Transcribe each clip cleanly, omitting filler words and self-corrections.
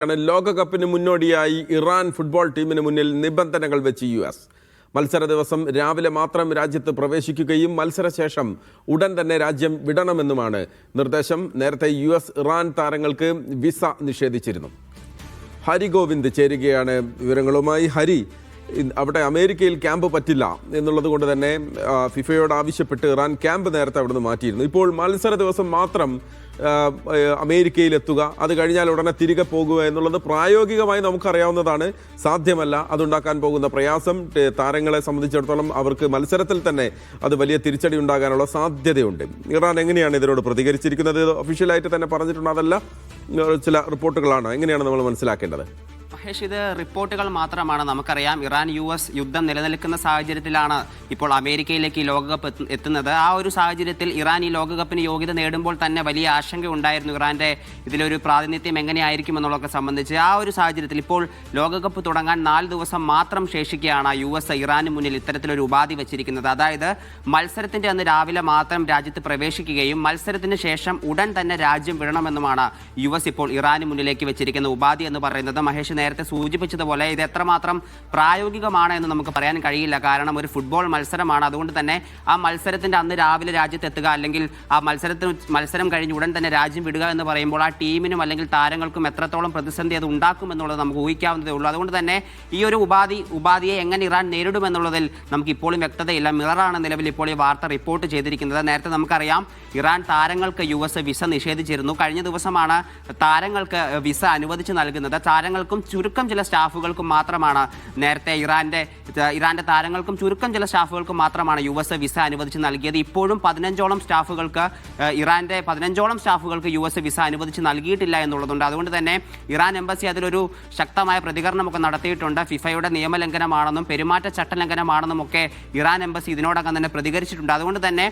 ലോകകപ്പിന് മുന്നോടിയായി Iran football ടീമിന് മുന്നിൽ നിബന്ധനകൾ വെച്ച് US. മത്സര ദിവസം രാവിലെ മാത്രം രാജ്യത്ത് പ്രവേശിക്കുകയും മത്സരശേഷം ഉടൻ തന്നെ രാജ്യം വിടണമെന്നുമാണ് നിർദ്ദേശം. നേരത്തെ US ഇറാൻ താരങ്ങൾക്ക് വിസ നിഷേധിച്ചിരുന്നു. ഹരി ഗോവിന്ദ് ചേരുകയാണ് വിവരങ്ങളുമായി. ഹരി, അവിടെ അമേരിക്കയിൽ ക്യാമ്പ് പറ്റില്ല എന്നുള്ളത് കൊണ്ട് തന്നെ ഫിഫയോട് ആവശ്യപ്പെട്ട് ഇറാൻ ക്യാമ്പ് നേരത്തെ അവിടെ നിന്ന് മാറ്റിയിരുന്നു. ഇപ്പോൾ മത്സര ദിവസം മാത്രം അമേരിക്കയിലെത്തുക, അത് കഴിഞ്ഞാൽ ഉടനെ തിരികെ പോകുക എന്നുള്ളത് പ്രായോഗികമായി നമുക്കറിയാവുന്നതാണ്, സാധ്യമല്ല. അതുണ്ടാക്കാൻ പോകുന്ന പ്രയാസം താരങ്ങളെ സംബന്ധിച്ചിടത്തോളം അവർക്ക് മത്സരത്തിൽ തന്നെ അത് വലിയ തിരിച്ചടി ഉണ്ടാകാനുള്ള സാധ്യതയുണ്ട്. ഇറാൻ എങ്ങനെയാണ് ഇതിനോട് പ്രതികരിച്ചിരിക്കുന്നത്? ഒഫീഷ്യലായിട്ട് തന്നെ പറഞ്ഞിട്ടുണ്ട്, അതല്ല ചില റിപ്പോർട്ടുകളാണ്. എങ്ങനെയാണ് നമ്മൾ മനസ്സിലാക്കേണ്ടത്? മഹേഷ്, ഇത് റിപ്പോർട്ടുകൾ മാത്രമാണ്. നമുക്കറിയാം ഇറാൻ US യുദ്ധം നിലനിൽക്കുന്ന സാഹചര്യത്തിലാണ് ഇപ്പോൾ അമേരിക്കയിലേക്ക് ഈ ലോകകപ്പ് എത്തുന്നത്. ആ ഒരു സാഹചര്യത്തിൽ ഇറാൻ ഈ ലോകകപ്പിന് യോഗ്യത നേടുമ്പോൾ തന്നെ വലിയ ആശങ്ക ഉണ്ടായിരുന്നു ഇറാന്റെ ഇതിലൊരു പ്രാതിനിധ്യം എങ്ങനെയായിരിക്കും എന്നുള്ളതൊക്കെ സംബന്ധിച്ച്. ആ ഒരു സാഹചര്യത്തിൽ ഇപ്പോൾ ലോകകപ്പ് തുടങ്ങാൻ 4 ദിവസം മാത്രം ശേഷിക്കുകയാണ് US ഇറാന് മുന്നിൽ ഇത്തരത്തിലൊരു ഉപാധി വെച്ചിരിക്കുന്നത്. അതായത് മത്സരത്തിന്റെ അന്ന് രാവിലെ മാത്രം രാജ്യത്ത് പ്രവേശിക്കുകയും മത്സരത്തിന് ശേഷം ഉടൻ തന്നെ രാജ്യം വിടണമെന്നുമാണ് US ഇപ്പോൾ ഇറാന് മുന്നിലേക്ക് വെച്ചിരിക്കുന്ന ഉപാധി എന്ന് പറയുന്നത്. മഹേഷ് നേരത്തെ സൂചിപ്പിച്ചതുപോലെ ഇത് എത്രമാത്രം പ്രായോഗികമാണ് എന്ന് നമുക്ക് പറയാൻ കഴിയില്ല. കാരണം ഒരു ഫുട്ബോൾ മത്സരമാണ്. അതുകൊണ്ട് തന്നെ ആ മത്സരത്തിന്റെ അന്ന് രാവിലെ രാജ്യത്തെത്തുക, അല്ലെങ്കിൽ ആ മത്സരം കഴിഞ്ഞ് ഉടൻ തന്നെ രാജ്യം വിടുക എന്ന് പറയുമ്പോൾ ആ ടീമിനും അല്ലെങ്കിൽ താരങ്ങൾക്കും എത്രത്തോളം പ്രതിസന്ധി അത് ഉണ്ടാക്കും എന്നുള്ളത് നമുക്ക് ഊഹിക്കാവുന്നതേ ഉള്ളൂ. അതുകൊണ്ട് തന്നെ ഈ ഒരു ഉപാധിയെ എങ്ങനെ ഇറാൻ നേരിടുമെന്നുള്ളതിൽ നമുക്ക് ഇപ്പോഴും വ്യക്തതയില്ല. മിററാണ് നിലവിൽ ഇപ്പോൾ ഈ വാർത്ത റിപ്പോർട്ട് ചെയ്തിരിക്കുന്നത്. നേരത്തെ നമുക്കറിയാം ഇറാൻ താരങ്ങൾക്ക് US വിസ നിഷേധിച്ചിരുന്നു. കഴിഞ്ഞ ദിവസമാണ് താരങ്ങൾക്ക് വിസ അനുവദിച്ച് നൽകുന്നത്. താരങ്ങൾക്കും ചുരുക്കം ചില സ്റ്റാഫുകൾക്കും മാത്രമാണ് നേരത്തെ ഇറാന്റെ താരങ്ങൾക്കും ചുരുക്കം ചില സ്റ്റാഫുകൾക്കും മാത്രമാണ് US വിസ അനുവദിച്ച് നൽകിയത്. ഇപ്പോഴും 15ഓളം സ്റ്റാഫുകൾക്ക് ഇറാന്റെ 15ഓളം സ്റ്റാഫുകൾക്ക് US വിസ അനുവദിച്ച് നൽകിയിട്ടില്ല എന്നുള്ളതുണ്ട്. അതുകൊണ്ട് തന്നെ ഇറാൻ എംബസി അതിലൊരു ശക്തമായ പ്രതികരണമൊക്കെ നടത്തിയിട്ടുണ്ട്. ഫിഫയുടെ നിയമലംഘനമാണെന്നും പെരുമാറ്റച്ചട്ട ലംഘനമാണെന്നും ഒക്കെ ഇറാൻ എംബസി ഇതിനോടകം തന്നെ പ്രതികരിച്ചിട്ടുണ്ട്. അതുകൊണ്ട് തന്നെ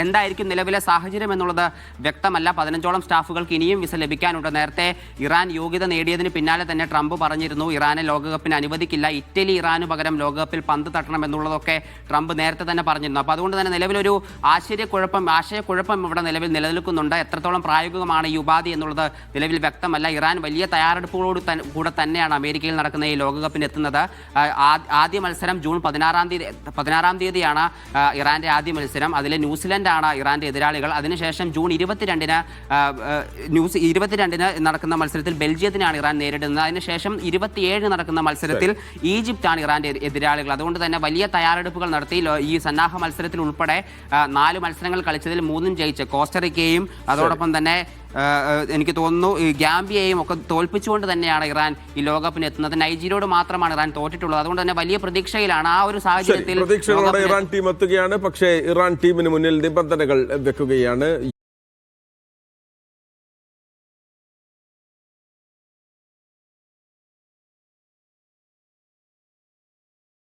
എന്തായിരിക്കും നിലവിലെ സാഹചര്യം എന്നുള്ളത് വ്യക്തമല്ല. 15ഓളം സ്റ്റാഫുകൾക്ക് ഇനിയും വിസ ലഭിക്കാനുണ്ട്. നേരത്തെ ഇറാൻ യോഗ്യത നേടിയതിന് പിന്നാലെ തന്നെ ട്രംപ് പറഞ്ഞിരുന്നു ഇറാനെ ലോകകപ്പിന് അനുവദിക്കില്ല, ഇറ്റലി ഇറാനു പകരം ലോകകപ്പിൽ പന്ത് തട്ടണം എന്നുള്ളതൊക്കെ ട്രംപ് നേരത്തെ തന്നെ പറഞ്ഞിരുന്നു. അപ്പോൾ അതുകൊണ്ട് തന്നെ നിലവിലൊരു ആശയക്കുഴപ്പം ഇവിടെ നിലവിൽ നിലനിൽക്കുന്നുണ്ട്. എത്രത്തോളം പ്രായോഗികമാണ് ഈ ഉപാധി എന്നുള്ളത് നിലവിൽ വ്യക്തമല്ല. ഇറാൻ വലിയ തയ്യാറെടുപ്പുകളോട് കൂടെ തന്നെയാണ് അമേരിക്കയിൽ നടക്കുന്ന ഈ ലോകകപ്പിന് എത്തുന്നത്. ആദ്യ മത്സരം ജൂൺ 16-ാം തീയതിയാണ് ഇറാന്റെ ആദ്യ മത്സരം. അതിൽ ന്യൂസിലൻഡ് ആണ് ഇറാന്റെ എതിരാളികൾ. അതിനുശേഷം ജൂൺ 22-ന് നടക്കുന്ന മത്സരത്തിൽ ബെൽജിയത്തിനാണ് ഇറാൻ നേരിടുന്നത്. അതിനുശേഷം 27 നടക്കുന്ന മത്സരത്തിൽ ഈജിപ്താണ് ഇറാന്റെ എതിരാളികൾ. അതുകൊണ്ട് തന്നെ വലിയ തയ്യാറെടുപ്പുകൾ നടത്തി ഈ സന്നാഹ മത്സരത്തിൽ ഉൾപ്പെടെ 4 മത്സരങ്ങൾ കളിച്ചതിൽ 3 ജയിച്ച് കോസ്റ്ററിക്കയും അതോടൊപ്പം തന്നെ എനിക്ക് തോന്നുന്നു ഗാംബിയയും ഒക്കെ തോൽപ്പിച്ചുകൊണ്ട് തന്നെയാണ് ഇറാൻ ഈ ലോകകപ്പിന് എത്തുന്നത്. നൈജീരിയയോട് മാത്രമാണ് ഇറാൻ തോറ്റിട്ടുള്ളത്. അതുകൊണ്ട് തന്നെ വലിയ പ്രതീക്ഷയിലാണ്. ആ ഒരു സാഹചര്യത്തിൽ പ്രതീക്ഷകളോടെ ഇറാൻ ടീം എത്തുകയാണ്. പക്ഷേ ഇറാൻ ടീമിന് മുന്നിൽ നിബന്ധനകൾ വെക്കുകയാണ്.